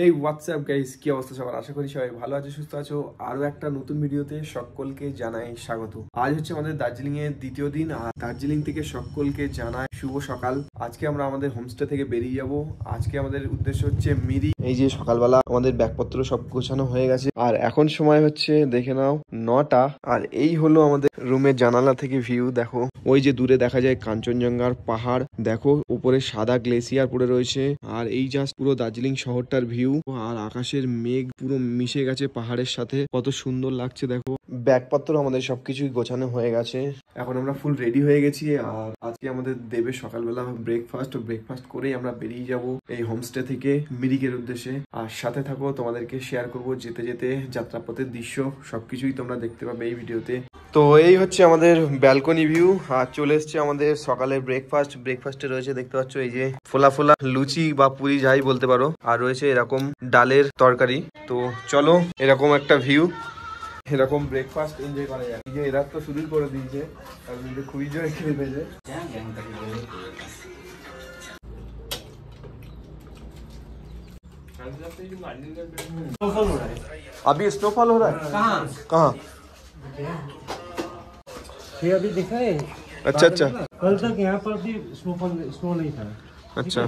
এই WhatsApp guys, কি অবস্থা সবার? আশা করি সবাই ভালো আছো, সুস্থ আছো। আরো একটা নতুন ভিডিওতে সকলকে জানাই স্বাগত। আজ হচ্ছে আমাদের দার্জিলিং এর দ্বিতীয় দিন, আর দার্জিলিং থেকে সকলকে জানাই শুভ সকাল। আজকে আমরা আমাদের হোমস্টে থেকে বেরিয়ে যাব। আজকে আমাদের উদ্দেশ্য হচ্ছে মিরি। এই যে সকালবেলা আমাদের ব্যাগপত্র সব গোছানো হয়ে গেছে, আর এখন সময় হচ্ছে দেখে নাও 9টা। আর এই হলো আমাদের রুমের জানালা থেকে ভিউ। দেখো ওই যে দূরে দেখা যায় কাঞ্চনজঙ্ঘার পাহাড়, দেখো উপরে সাদা গ্লেসিয়ার পড়ে রয়েছে। আর এই জাস্ট পুরো দার্জিলিং শহরটার ভিউ, আর আকাশের মেঘ পুরো মিশে গেছে পাহাড়ের সাথে, কত সুন্দর লাগছে দেখো। ব্যাগপত্র আমাদের সবকিছুই গোছানো হয়ে গেছে, এখন আমরা ফুল রেডি হয়ে গেছি। আর আজকে আমাদের দেবে সকালবেলা ব্রেকফাস্ট করেই আমরা বেরিয়ে যাব এই হোমস্টে থেকে মিরিকের উদ্দেশ্যে। আর সাথে থাকো, তোমাদেরকে শেয়ার করব যেতে যেতে যাত্রাপথের দৃশ্য, সবকিছুই তোমরা দেখতে পাবে এই ভিডিওতে। তো এই হচ্ছে আমাদের ব্যালকনি ভিউ। আর চলে এসছে আমাদের সকালের ব্রেকফাস্টে রয়েছে, দেখতে পাচ্ছ এই যে ফোলা ফোলা লুচি বা পুরি যাই বলতে পারো, আর রয়েছে এরকম ডালের তরকারি। তো চলো, এরকম একটা ভিউ, এরকম ব্রেকফাস্ট এনজয় করা যায়। এই যে এরা তো শুরু করে দিয়েছে, আর খুবই জোরে খেয়ে পেয়েছে। अभी स्नोफॉल हो रहा है? कहाँ? ये अभी देखा है। अच्छा अच्छा, कल तक यहाँ पर भी स्नो नहीं था। अच्छा,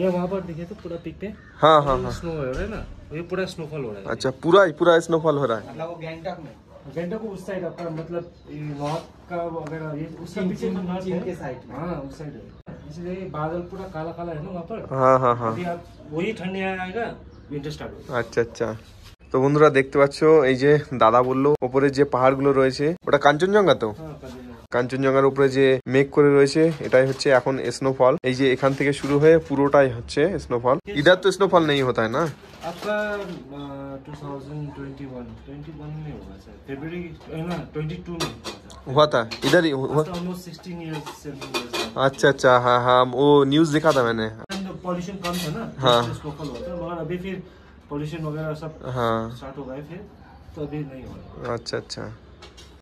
ये वहाँ पर देखे तो पूरा पिक पे हाँ हाँ हाँ, स्नो हो रहा है ना, ये पूरा स्नोफॉल हो रहा है। अच्छा, पूरा स्नोफॉल हो रहा है। मतलब वो गैंगटॉक में, गैंगटॉक को उस साइड आपका मतलब नॉर्थ का वगैरह, ये उसका पीछे चीन के साइड, हाँ उस साइड है, इसलिए बादल पूरा काला काला है ना वहाँ पर। हाँ हाँ हाँ, अभी आप वही ठंडी आएगा, विंटर स्टार्ट होगा। আচ্ছা আচ্ছা। তো বন্ধুরা দেখতে পাচ্ছ, এই যে দাদা বললো ওপরে যে পাহাড়গুলো রয়েছে ওটা কাঞ্চনজঙ্ঘা। তো हाँ কাঞ্চনজঙ্ঘার উপরে যে মেঘ করে রয়েছে এটাই হচ্ছে এখন স্নোফল। এই যে এখান থেকে শুরু হয়ে পুরোটাই হচ্ছে স্নোফল। ইধার তো স্নোফল নেই होता है ना? आपका 2021 में होगा सर, फरवरी ना 22 में हुआ था इधर ही हुआ। Almost 16 years 17 years. अच्छा अच्छा, हाँ हाँ, वो न्यूज देखा था मैंने। पॉल्यूशन कम था ना, हाँ, स्नोफॉल होता है, मगर अभी फिर पॉल्यूशन वगैरह सब हाँ, स्टार्ट हो गए फिर, तो अभी नहीं हो रहा। আচ্ছা আচ্ছা।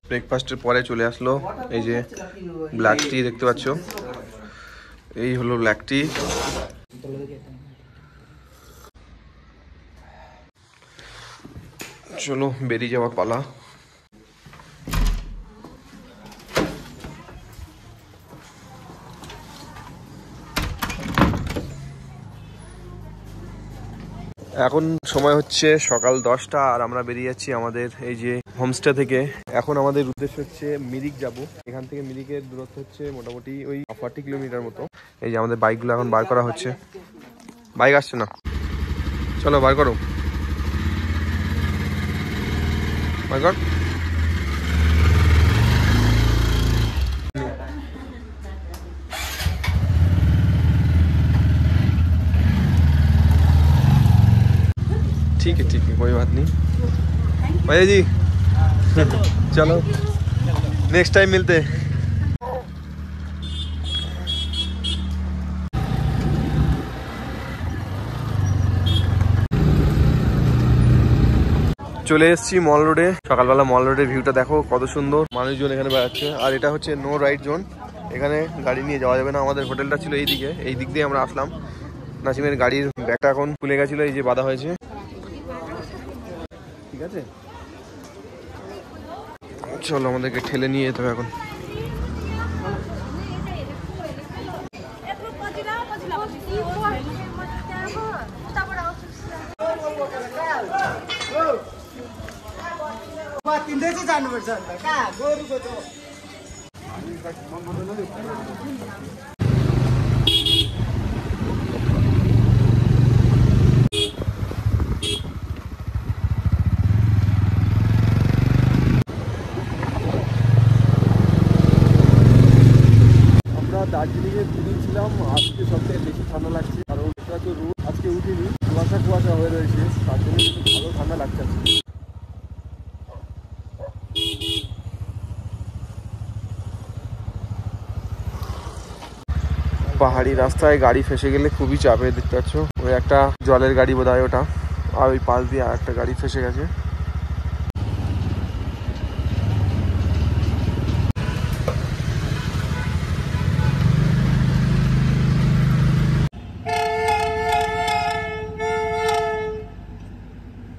ব্রেকফাস্টের পরে চলে আসলো এই যে ব্ল্যাক টি, দেখতে পাচ্ছ এই হলো ব্ল্যাক টি। চলো বেরিয়ে যাওয়ার পালা। এখন সময় হচ্ছে সকাল 10টা, আর আমরা বেরিয়ে যাচ্ছি আমাদের এই যে হোমস্টে থেকে। এখন আমাদের উদ্দেশ্য হচ্ছে মিরিক যাব। এখান থেকে মিরিকের দূরত্ব হচ্ছে মোটামুটি ওই 40 কিলোমিটার মতো। এই যে আমাদের বাইকগুলো এখন বার করা হচ্ছে, বাইক আসছে না, চলো বার করো, বার কর। ठीक है, कोई बात नहीं भैया जी। चलो नेक्स्ट टाइम मिलते हैं। চলে এসেছি মল রোডে। সকালবেলা মল রোডের ভিউটা দেখো কত সুন্দর, মানুষজন এখানে বেড়াচ্ছে। আর এটা হচ্ছে নো রাইড জোন, এখানে গাড়ি নিয়ে যাওয়া যাবে না। আমাদের হোটেলটা ছিল এই দিকে, এই দিক দিয়ে আমরা আসলাম। নাসিমের গাড়ির ব্যাগটা এখন খুলে গেছিল, এই যে বাধা হয়েছে, ঠিক আছে। চলো আমাদেরকে ঠেলে নিয়ে যেতে হবে এখন। দার্জিলিং এর দিন ছিলাম, আজকে সবথেকে বেশি ঠান্ডা লাগছে, কারণ এটা তো রোদ আজকে উঠিনি, কুয়াশা হয়ে রয়েছে, তার জন্য কিন্তু ভালো ঠান্ডা লাগছে। পাহাড়ি রাস্তায় গাড়ি ফেসে গেলে খুবই চাপে, দেখতে পাচ্ছ ওই একটা জলের গাড়ি বোধ হয় ওটা, আর ওই পাশ দিয়ে আর একটা গাড়ি ফেসে গেছে।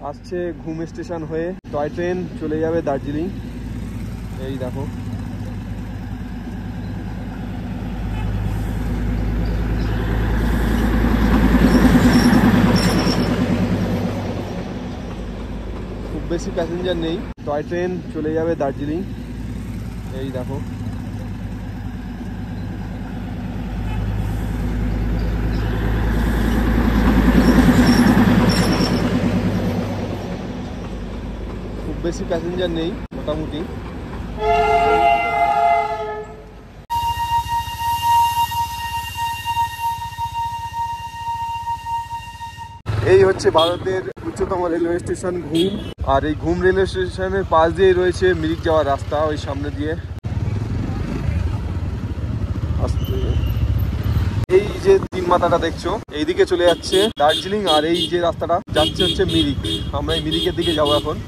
আসছে ঘুম স্টেশন হয়ে টয় ট্রেন চলে যাবে দার্জিলিং। এই দেখো খুব বেশি প্যাসেঞ্জার নেই, টয় ট্রেন চলে যাবে দার্জিলিং। এই দেখো খুব বেশি প্যাসেঞ্জার নেই মোটামুটি। এই হচ্ছে ভারতের উচ্চতম রেলওয়ে স্টেশন ঘুম। আর এই ঘুম রেলওয়ে স্টেশনের পাশ দিয়েই রয়েছে মিরিক যাওয়ার রাস্তা, ওই সামনে দিয়ে আসতে। এই যে তিন মাথাটা দেখছো এইদিকে চলে যাচ্ছে দার্জিলিং, আর এই যে রাস্তাটা যাচ্ছে হচ্ছে মিরিক। আমরা এই মিরিকের দিকে যাবো এখন।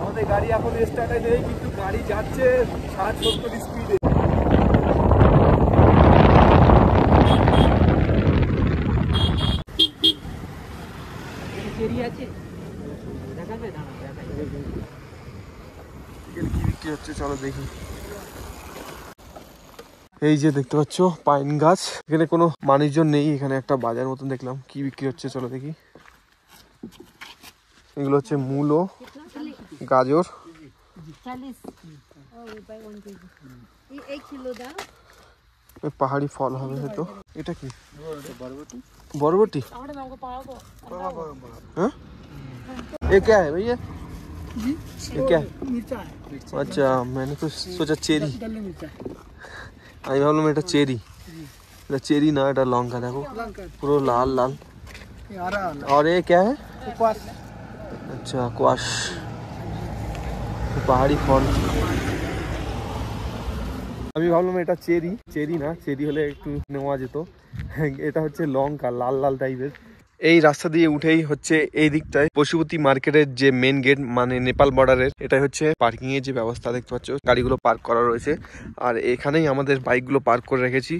আমাদের গাড়ি এখন স্টার্টে নেই, কিন্তু গাড়ি যাচ্ছে 60-70 স্পিডে। কি বিক্রি হচ্ছে চলো দেখি। এই যে দেখতে পাচ্ছ পাইন গাছ, এখানে কোনো মানুষজন নেই, এখানে একটা বাজার মতন দেখলাম। কি বিক্রি হচ্ছে চলো দেখি। এগুলো হচ্ছে মূলো, গাজর। পাহাড়ি ফল হবে হয়তো। এটা কি বরবটি? হ্যাঁ ये क्या है भैया? ये क्या है? अच्छा मैंने तो सोचा चेरी। আমি ভাবলাম এটা চেরি। এটা চেরি না, এটা লঙ্কা। দেখো পুরো লাল লাল। और ये क्या है? अच्छा কোয়াশ, পাহাড়ি ফল। আমি ভাবলাম এটা চেরি, চেরি না, চেরি হলে একটু নেওয়া যেত। এটা হচ্ছে লঙ্কা, লাল লাল টাইপের। এই রাস্তা দিয়ে উঠেই হচ্ছে এই দিকটায় পশুপতি মার্কেটের যে মেন গেট, মানে নেপাল বর্ডারের। এটাই হচ্ছে পার্কিং এর যে ব্যবস্থা দেখতে পাচ্ছ, গাড়িগুলো পার্ক করা রয়েছে। আর এখানেই আমাদের বাইকগুলো পার্ক করে রেখেছি।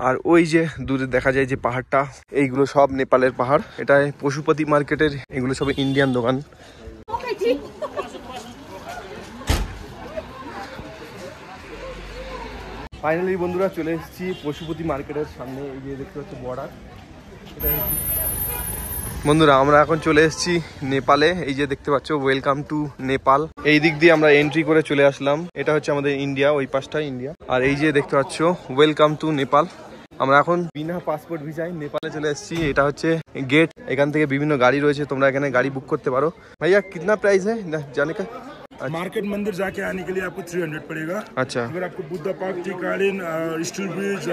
আর ওই যে দূরে দেখা যায় যে পাহাড়টা, এইগুলো সব নেপালের পাহাড়। এটাই পশুপতি মার্কেটের, এগুলো সব ইন্ডিয়ান দোকান। ফাইনালি বন্ধুরা চলে এসেছি পশুপতি মার্কেটের সামনে। এই যে দেখতে পাচ্ছ বর্ডার, এটা বন্ধুরা আমরা এখন চলে এসেছি নেপালে। এই যে দেখতে পাচ্ছ ওয়েলকাম টু নেপাল। এই দিক দিয়ে আমরা এন্ট্রি করে চলে আসলাম। এটা হচ্ছে আমাদের ইন্ডিয়া, ওই পাশটা ইন্ডিয়া। আর এই যে দেখতে পাচ্ছ ওয়েলকাম টু নেপাল। আমরা এখন বিনা পাসপোর্ট ভিসায় নেপালে চলে এসেছি। এটা হচ্ছে গেট, এখান থেকে বিভিন্ন গাড়ি রয়েছে, তোমরা এখানে গাড়ি বুক করতে পারো। ভাইয়া कितना प्राइस है जाने का? मार्केट मंदिर जाके आने के लिए आपको 300 पड़ेगा। अच्छा, अगर आपको Buddha park, tea garden, steel bridge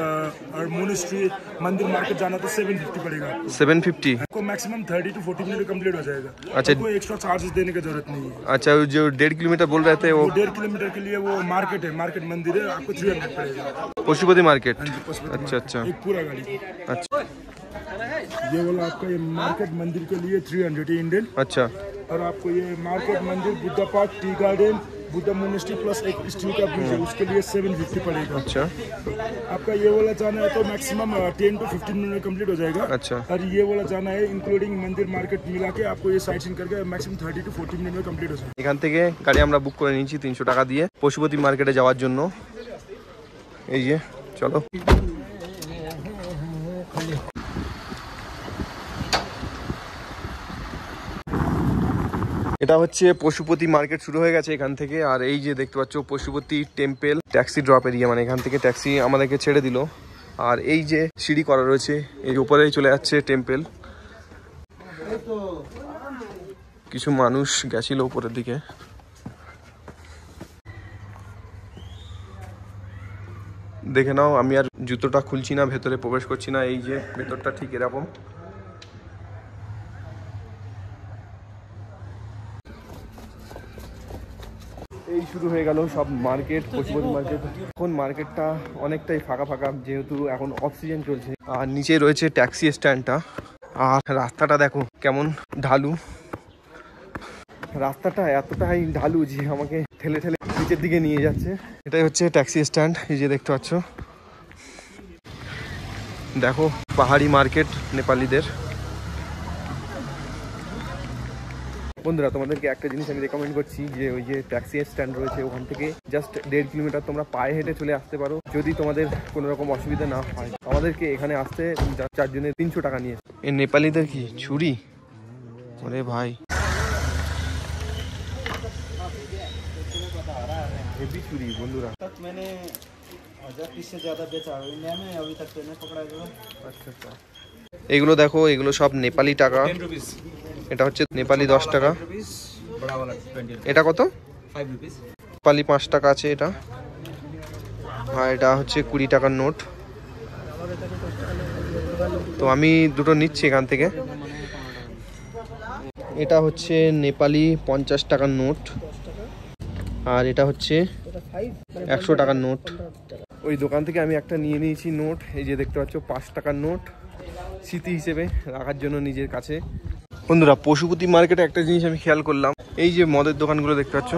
और मोनेस्ट्री मंदिर मार्केट जाना तो 750 पड़ेगा। 750। आपको मैक्सिमम 30 to 40 मिनट कंप्लीट हो जाएगा। अच्छा, कोई एक्स्ट्रा चार्जेस देने की जरूरत नहीं है। अच्छा जो 1.5 किलोमीटर बोल रहे थे वो 1.5 किलोमीटर के लिए वो मार्केट है, मार्केट मंदिर है, आपको 300 पड़ेगा। पशुपति मार्केट। पशुपति अच्छा मार्केट, अच्छा एक पूरा गाड़ी। अच्छा ये वाला आपका ये मार्केट मंदिर के लिए 300 है इंडियन। अच्छा और आपको ये मार्केट मंदिर, Buddha park, tea garden, Buddha monastery plus एक स्टील का ब्रिज है, उसके लिए 750 पड़ेगा। अच्छा आपका ये वाला जाना है तो मैक्सिमम 10 to 15 मिनट में कंप्लीट हो जाएगा। अच्छा, और ये वाला जाना है इंक्लूडिंग मंदिर मार्केट मिला के आपको ये साइट सीन करके मैक्सिमम 30 to 40 मिनट में कंप्लीट हो जाएगा। এখান থেকে গাড়ি আমরা বুক করে নিয়েছি 300 টাকা দিয়ে পশুপতি মার্কেটে যাওয়ার জন্য। এই যে চলো। এটা হচ্ছে পশুপতি মার্কেট শুরু হয়ে গেছে এখান থেকে। আর এই যে দেখতে পাচ্ছ Pashupati temple taxi drop area, মানে এখান থেকে ট্যাক্সি আমাদেরকে ছেড়ে দিল। আর এই যে সিঁড়ি করা রয়েছে, এই উপরেই চলে যাচ্ছে টেম্পল। কিছু মানুষ গেছিল উপরের দিকে। দেখে নাও, আমি আর জুতোটা খুলছি না, ভেতরে প্রবেশ করছি না। এই যে ভেতরটা ঠিক এরকম। এই শুরু হয়ে গেল সব মার্কেট, পশুপতি মার্কেট। এখন মার্কেটটা অনেকটাই ফাঁকা ফাঁকা, যেহেতু এখন অফ সিজন চলছে। আর নিচে রয়েছে ট্যাক্সি স্ট্যান্ডটা। আর রাস্তাটা দেখো কেমন ঢালু, রাস্তাটা এতটাই ঢালু যে আমাকে ঠেলে ঠেলে নিচের দিকে নিয়ে যাচ্ছে। এটাই হচ্ছে ট্যাক্সি স্ট্যান্ড, এই যে দেখতে পাচ্ছ। দেখো পাহাড়ি মার্কেট নেপালিদের। বন্ধুরা তোমাদেরকে একটা জিনিস আমি রেকমেন্ড করছি, যে ওই যে ট্যাক্সি স্ট্যান্ড রয়েছে ওখান থেকে জাস্ট 1.5 কিলোমিটার তোমরা পায়ে হেঁটে চলে আসতে পারো, যদি তোমাদের কোনো রকম অসুবিধা না হয়। আমাদেরকে এখানে আসতে 4 জনের 300 টাকা নিয়ে। এই নেপালিদের কি ছুরি, ওরে ভাই हेवी छुरी बंधुरा। मैंने 1000 से ज़्यादा बेचा इंडिया में, अभी तक तो नहीं पकड़ा गया। अच्छा अच्छा। এগুলো দেখো, এগুলো সব নেপালি টাকা। এটা হচ্ছে নেপালি 10 টাকা। এটা কত? 5 রুপিস। নেপালি 5 টাকা আছে এটা। আর এটা হচ্ছে 20 টাকার নোট। তো আমি দুটো নিচ্ছি এখান থেকে। এটা হচ্ছে নেপালি 50 টাকার নোট, আর এটা হচ্ছে 100 টাকার নোট। ওই দোকান থেকে আমি একটা নিয়ে নিয়েছি নোট, এই যে দেখতে পাচ্ছ 5 টাকার নোট, স্মৃতি হিসেবে রাখার জন্য নিজের কাছে। বন্ধুরা পশুপতি মার্কেটে একটা জিনিস আমি খেয়াল করলাম, এই যে মদের দোকানগুলো দেখতে পাচ্ছ,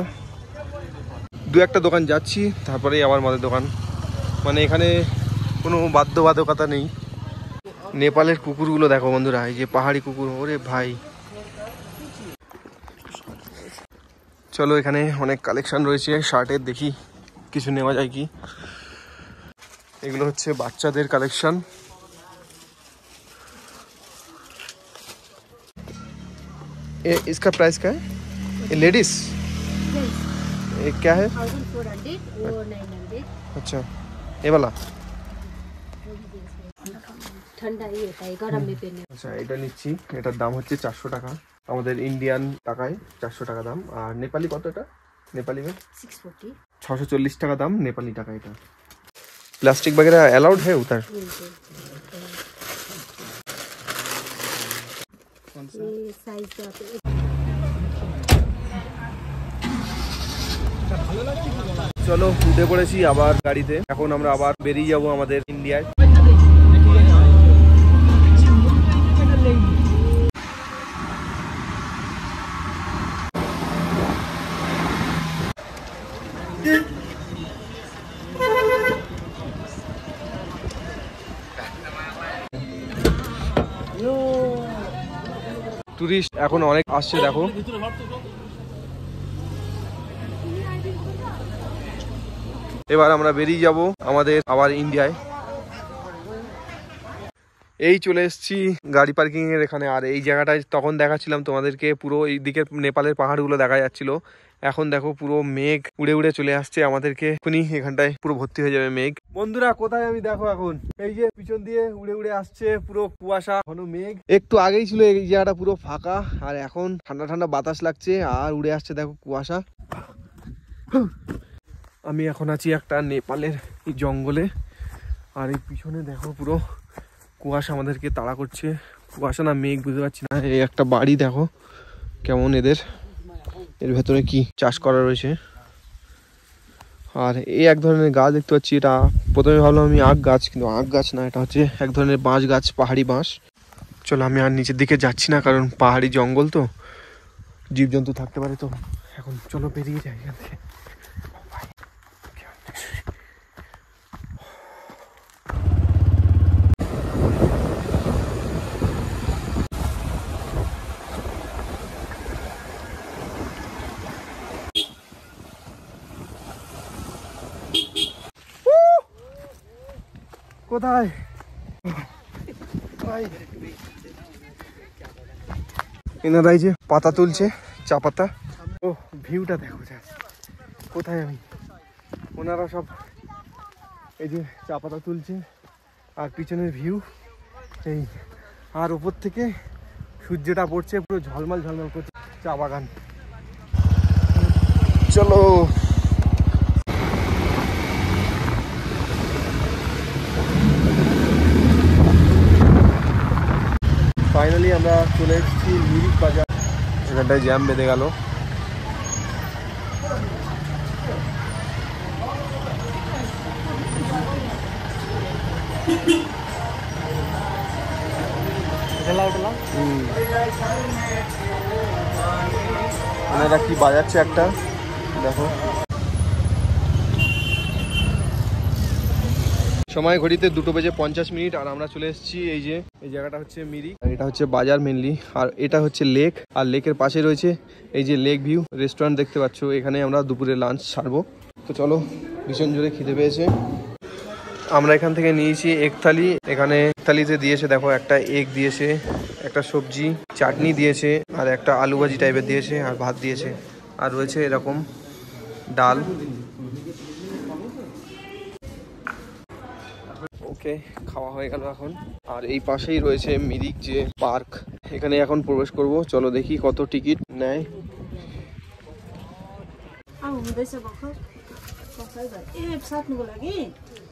2-1টা দোকান যাচ্ছি তারপরেই আবার মদের দোকান। মানে এখানে কোনো বাধ্যবাধকতা নেই। নেপালের কুকুরগুলো দেখো বন্ধুরা, এই যে পাহাড়ি কুকুর, ওরে ভাই। চলো এখানে অনেক কালেকশন রয়েছে শার্টের, দেখি কিছু নেওয়া যায় কি। এগুলো হচ্ছে বাচ্চাদের কালেকশন। इसका प्राइस क्या है? ये लेडीज ये क्या है? 1400 और 900। अच्छा ये वाला ठंडा ही होता है, गरम में पहनने। আচ্ছা এটা নিচ্ছি, এটার দাম হচ্ছে 400 টাকা আমাদের ইন্ডিয়ান টাকায়, 400 টাকা দাম। আর নেপালি কত এটা? নেপালি में 640। 640 টাকা দাম नेपाली টাকা। এটা प्लास्टिक वगैरह अलाउड है उधर? ये साइज का চলো উঠে পড়েছি আবার গাড়িতে। এখন আমরা আবার বেরিয়ে যাব আমাদের ইন্ডিয়ায়। টুরিস্ট এখন অনেক আসছে দেখো। এবার আমরা বেরিয়ে যাব আমাদের আবার ইন্ডিয়ায়। এই চলে এসেছি গাড়ি পার্কিং এর এখানে। আর এই জায়গাটায় তখন দেখাচ্ছিলাম তোমাদেরকে, পুরো এই দিকে নেপালের পাহাড়গুলো দেখা যাচ্ছিল। এখন দেখো পুরো মেঘ উড়ে উড়ে চলে আসছে আমাদেরকে, এখনই এখানটায় পুরো ভর্তি হয়ে যাবে মেঘ। বন্ধুরা কোথায় আমি দেখো এখন, এই যে পিছন দিয়ে উড়ে উড়ে আসছে পুরো কুয়াশা ঘন মেঘ। একটু আগেই ছিল এই জায়গাটা পুরো ফাঁকা, আর এখন ঠান্ডা ঠান্ডা বাতাস লাগছে আর উড়ে আসছে দেখো কুয়াশা। আমি এখন আছি একটা নেপালের এই জঙ্গলে, আর এই পিছনে দেখো পুরো কুয়াশা আমাদেরকে তাড়া করছে। কুয়াশা না মেঘ বুঝতে পারছি না। এই একটা বাড়ি দেখো কেমন, এর ভেতরে কি চাষ করা রয়েছে। আর এই এক ধরনের গাছ দেখতে পাচ্ছি, এটা প্রথমে ভাবলাম আমি আখ গাছ, কিন্তু আখ গাছ না, এটা হচ্ছে এক ধরনের বাঁশ গাছ, পাহাড়ি বাঁশ। চলো আমি আর নিচের দিকে যাচ্ছি না, কারণ পাহাড়ি জঙ্গল তো জীবজন্তু থাকতে পারে। তো এখন চলো বেরিয়ে যাই এখান থেকে। কোথায় এনারা এই যে পাতা তুলছে, চা পাতা। ও ভিউটা দেখো কোথায় আমি, ওনারা সব এই যে চা পাতা তুলছে, আর পিছনের ভিউ এই, আর উপর থেকে সূর্যটা পড়ছে, পুরো ঝলমল ঝলমল করছে চা বাগান। চলো ফাইনালি আমরা চলে এসেছি মিরিক বাজার। এখানটায় জ্যাম বেঁধে গেল। এনারা কি বাজাচ্ছে একটা দেখো। সময় ঘড়িতে 2:50 আর আমরা চলে এসেছি এই যে এই জায়গাটা হচ্ছে মিরিক, আর এটা হচ্ছে বাজার মেনলি, আর এটা হচ্ছে লেক, আর লেকের পাশে রয়েছে এই যে লেক ভিউ রেস্টুরেন্ট দেখতে পাচ্ছ। এখানে আমরা দুপুরে লাঞ্চ ছাড়বো। তো চলো, ভীষণ জোরে খিদে পেয়েছে। আমরা এখান থেকে নিয়েছি এক থালি। এখানে থালিতে দিয়েছে দেখো, একটা এগ দিয়েছে, একটা সবজি, চাটনি দিয়েছে, আর একটা আলু ভাজি টাইপের দিয়েছে, আর ভাত দিয়েছে, আর রয়েছে এরকম ডাল। ওকে, খাওয়া হয়ে গেল এখন। আর এই পাশেই রয়েছে মিরিক যে পার্ক, এখানে এখন প্রবেশ করব। চলো দেখি কত টিকিট নেয়।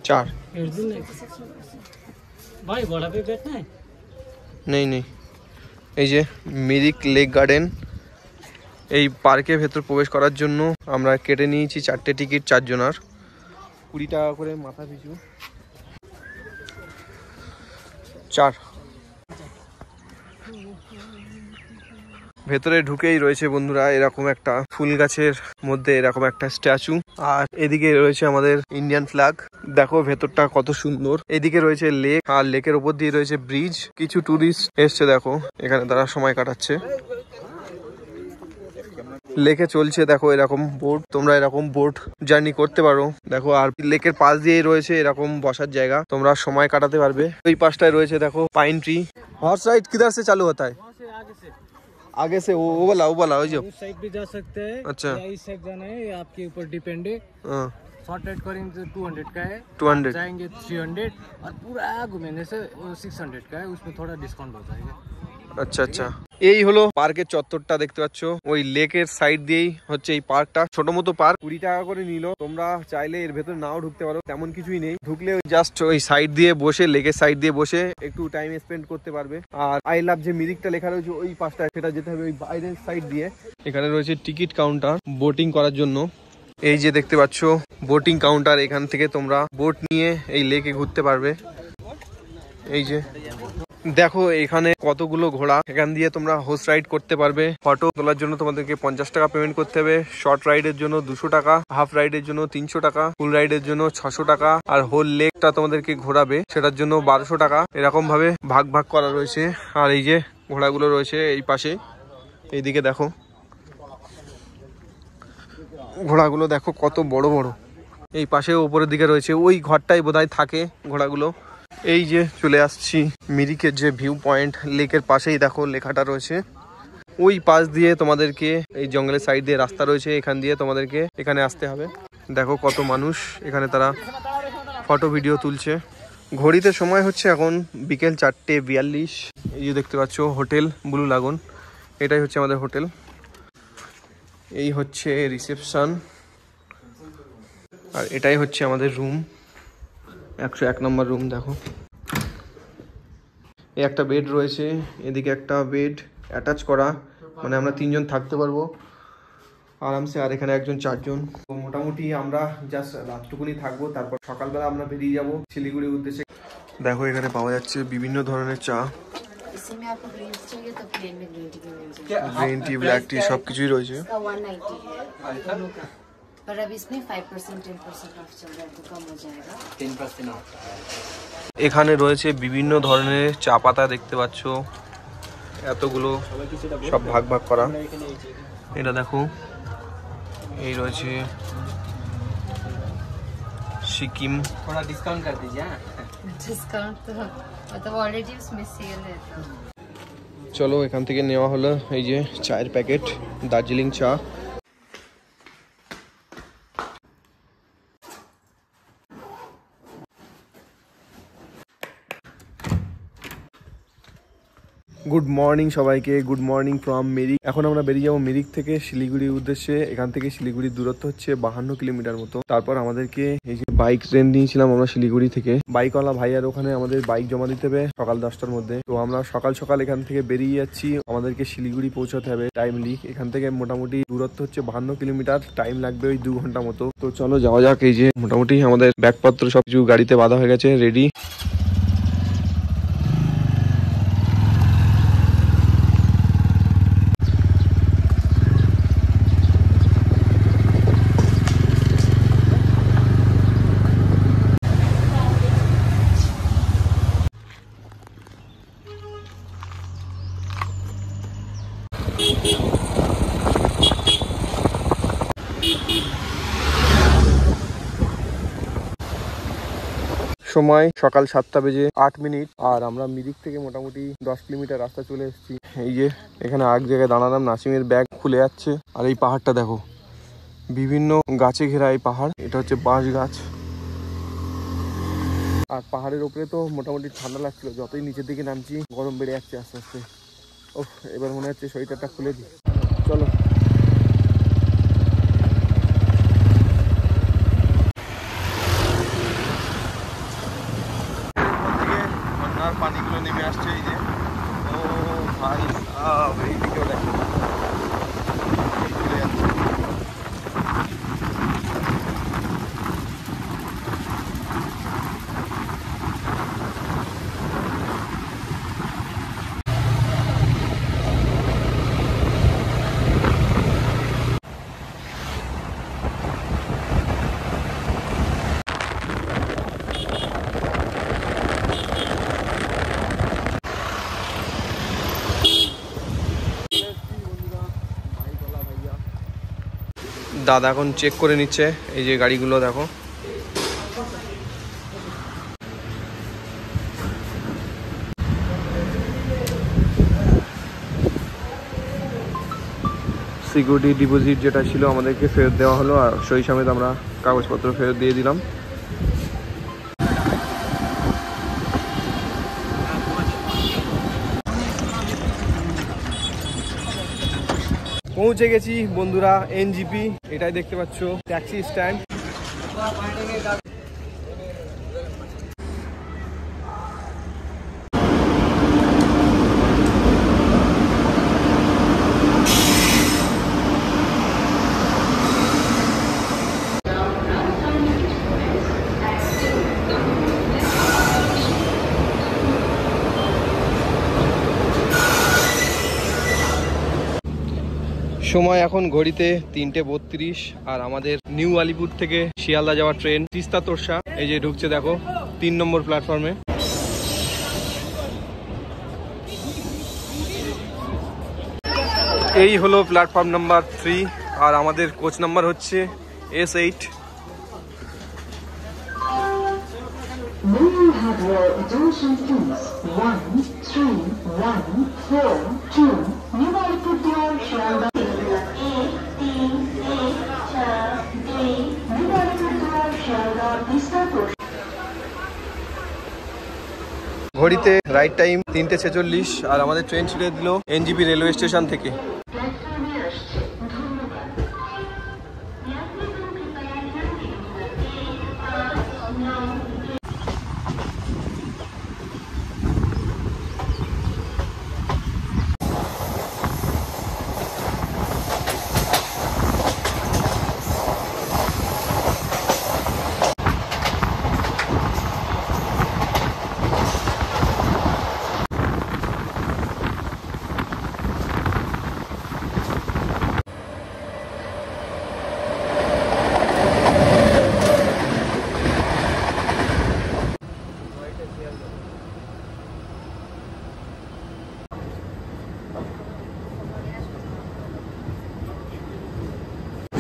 चार भाई घोड़ा पे बैठना है? नहीं नहीं। এই যে মিরিক লেক গার্ডেন, এই পার্কের ভেতর প্রবেশ করার জন্য আমরা কেটে নিয়েছি 4টে টিকিট, 4 জনের 20 টাকা করে মাথা পিছু। 4 ভেতরে ঢুকেই রয়েছে বন্ধুরা এরকম একটা ফুল গাছের মধ্যে এরকম একটা স্ট্যাচু, আর এদিকে রয়েছে আমাদের ইন্ডিয়ান ফ্ল্যাগ। দেখো ভেতরটা কত সুন্দর। এদিকে রয়েছে লেক, আর লেকের উপর দিয়ে রয়েছে ব্রিজ। কিছু টুরিস্ট এসছে দেখো, এখানে তারা সময় কাটাচ্ছে। লেকে চলছে দেখো এরকম বোট, তোমরা এরকম বোট জার্নি করতে পারো দেখো। আর লেকের পাশ দিয়ে রয়েছে এরকম বসার জায়গা, তোমরা সময় কাটাতে পারবে। ওই পাশটায় রয়েছে দেখো পাইন ট্রি। हॉर्स राइड किधर से चालू होता है? आगे से वो वाला जो उस साइड भी जा सकते हैं। अच्छा, या इस साइड जाना है, ये आपके ऊपर डिपेंड है। शॉर्ट राइड करेंगे तो 200 का है, 200 जाएंगे 300, और पूरा घूमने से 600 का है, उसमें थोड़ा डिस्काउंट हो जाएगा। আচ্ছা আচ্ছা। এই হলো পার্কের চত্বরটা দেখতে পাচ্ছ। ওই লেকের সাইড দিয়েই হচ্ছে এই পার্কটা, ছোট মতো পার্ক। 20 টাকা করে নিল। তোমরা চাইলে এর ভেতর নাও ঢুকতে পারো, তেমন কিছুই নেই। ঢুকলে জাস্ট ওই সাইড দিয়ে বসে, লেকের সাইড দিয়ে বসে একটু টাইম স্পেন্ড করতে পারবে। আর আই লাভ যে মিরিকটা লেখা রয়েছে ওই পাশটা, সেটা যেতে হবে ওই বাইরের সাইড দিয়ে। এখানে রয়েছে টিকিট কাউন্টার বোটিং করার জন্য। এই যে দেখতে পাচ্ছ বোটিং কাউন্টার, এখান থেকে তোমরা বোট নিয়ে এই লেকে ঘুরতে পারবে। এই যে দেখো এখানে কতগুলো ঘোড়া, এখান দিয়ে তোমরা হর্স রাইড করতে পারবে। ফটো তোলার জন্য তোমাদেরকে 50 টাকা পেমেন্ট করতে হবে, শর্ট রাইডের জন্য 200 টাকা, হাফ রাইডের জন্য 300 টাকা, ফুল রাইডের জন্য 600 টাকা, আর হোল লেকটা তোমাদেরকে ঘোরাবে সেটার জন্য 1200 টাকা। এরকম ভাবে ভাগ ভাগ করা রয়েছে। আর এই যে ঘোড়াগুলো রয়েছে এই পাশে, এইদিকে দেখো ঘোড়াগুলো দেখো কত বড় বড়। এই পাশে উপরের দিকে রয়েছে, ওই ঘরটাই বোধহয় থাকে ঘোড়াগুলো। এই যে চলে আসছি মিরিকের যে ভিউ পয়েন্ট, লেকের পাশেই দেখো লেখাটা রয়েছে। ওই পাশ দিয়ে তোমাদেরকে এই জঙ্গলের সাইড দিয়ে রাস্তা রয়েছে, এখান দিয়ে তোমাদেরকে এখানে আসতে হবে। দেখো কত মানুষ এখানে, তারা ফটো ভিডিও তুলছে। ঘড়িতে সময় হচ্ছে এখন বিকেল 4:42। এই যে দেখতে পাচ্ছ হোটেল ব্লু লাগুন, এটাই হচ্ছে আমাদের হোটেল। এই হচ্ছে রিসেপশন, আর এটাই হচ্ছে আমাদের রুম, 101 নম্বর রুম। দেখো এই একটা বেড রয়েছে, এদিকে একটা বেড অ্যাটাচ করা, মানে আমরা 3 জন থাকতে পারবো আরামসে। আর এখানে একজন 4 জন। তো মোটামুটি আমরা জাস্ট রাতটুকুনি থাকবো, তারপর সকালবেলা আমরা বেরিয়ে যাব শিলিগুড়ির উদ্দেশ্যে। দেখো এখানে পাওয়া যাচ্ছে বিভিন্ন ধরনের চা, গ্রিন টি, ব্ল্যাক টি, সবকিছুই রয়েছে। पर अब इसमें 5% 10% ऑफ चल रहा है, तो कम हो जाएगा। 10% ऑफ। এখানে রয়েছে বিভিন্ন ধরনের চা পাতা দেখতে পাচ্ছ, এতগুলো সব ভাগ ভাগ করা। এটা দেখো এই রয়েছে সিকিম। थोड़ा डिस्काउंट कर दीजिए। डिस्काउंट तो मतलब ऑलरेडी उसमें सेल है। চলো এখান থেকে নেওয়া হলো এই যে চায়ের প্যাকেট, দার্জিলিং চা। গুড মর্নিং সবাইকে, গুড মর্নিং ফ্রম মিরিক। এখন আমরা বেরিয়ে যাবো মিরিক থেকে শিলিগুড়ির উদ্দেশ্যে। এখান থেকে শিলিগুড়ির দূরত্ব হচ্ছে 52 কিলোমিটার মতো। তারপর আমাদেরকে এই যে বাইক ট্রেন নিয়েছিলাম আমরা শিলিগুড়ি থেকে, বাইকওয়ালা ভাইয়ার ওখানে আমাদের বাইক জমা দিতে হবে সকাল 10টার মধ্যে। তো আমরা সকাল সকাল এখান থেকে বেরিয়ে যাচ্ছি, আমাদেরকে শিলিগুড়ি পৌঁছাতে হবে টাইমলি। এখান থেকে মোটামুটি দূরত্ব হচ্ছে 52 কিলোমিটার, টাইম লাগবে ওই 2 ঘন্টা মতো। তো চলো যাওয়া যাক। এই যে মোটামুটি আমাদের ব্যাগপত্র সবকিছু গাড়িতে বাঁধা হয়ে গেছে, রেডি। সময় সকাল 7টা বেজে 8 মিনিট আর আমরা মিরিক থেকে মোটামুটি 10 কিলোমিটার রাস্তা চলে এসেছি। এই যে এখানে এক জায়গায় দাঁড়ালাম, নাসিমের ব্যাগ খুলে যাচ্ছে। আর এই পাহাড়টা দেখো, বিভিন্ন গাছে ঘেরা এই পাহাড়, এটা হচ্ছে বাঁশ গাছ। আর পাহাড়ের উপরে তো মোটামুটি ঠান্ডা লাগছিল, যতই নিচের দিকে নামছি গরম বেড়ে যাচ্ছে আস্তে আস্তে। ওহ, এবার মনে হচ্ছে সোয়েটারটা খুলে দিই। চলো ঝর্ণার পানিগুলো নেমে আসছে। এই যে ও ভাই এইদিকেও দেখো চলে যাচ্ছে। দাদা এখন চেক করে নিচ্ছে এই যে গাড়িগুলো দেখো। সিকিউরিটি ডিপোজিট যেটা ছিল আমাদেরকে ফেরত দেওয়া হলো, আর সেই সমেত আমরা কাগজপত্র ফেরত দিয়ে দিলাম। পৌঁছে গেছি বন্ধুরা এনজিপি, এটাই দেখতে পাচ্ছ ট্যাক্সি স্ট্যান্ড। সময় এখন ঘড়িতে 3:32 আর আমাদের নিউ আলিপুর থেকে শিয়ালদা যাওয়ার ট্রেন তিস্তা তোরসা এই যে ঢুকছে দেখো 3 নম্বর প্ল্যাটফর্মে। এই হলো প্ল্যাটফর্ম নাম্বার 3 আর আমাদের কোচ নাম্বার হচ্ছে S8। May I have your attention please? 1314 New Alipurduar Shialda 13142 New Alipurduar Shialda Tista Torsha। ঘড়িতে রাইট টাইম 3:46 আর আমাদের ট্রেন ছেড়ে দিল এনজিপি রেলওয়ে স্টেশন থেকে।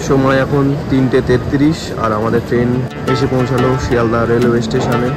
সময় এখন 3:33 আর আমাদের ট্রেন এসে পৌঁছালো শিয়ালদা রেলওয়ে স্টেশনে।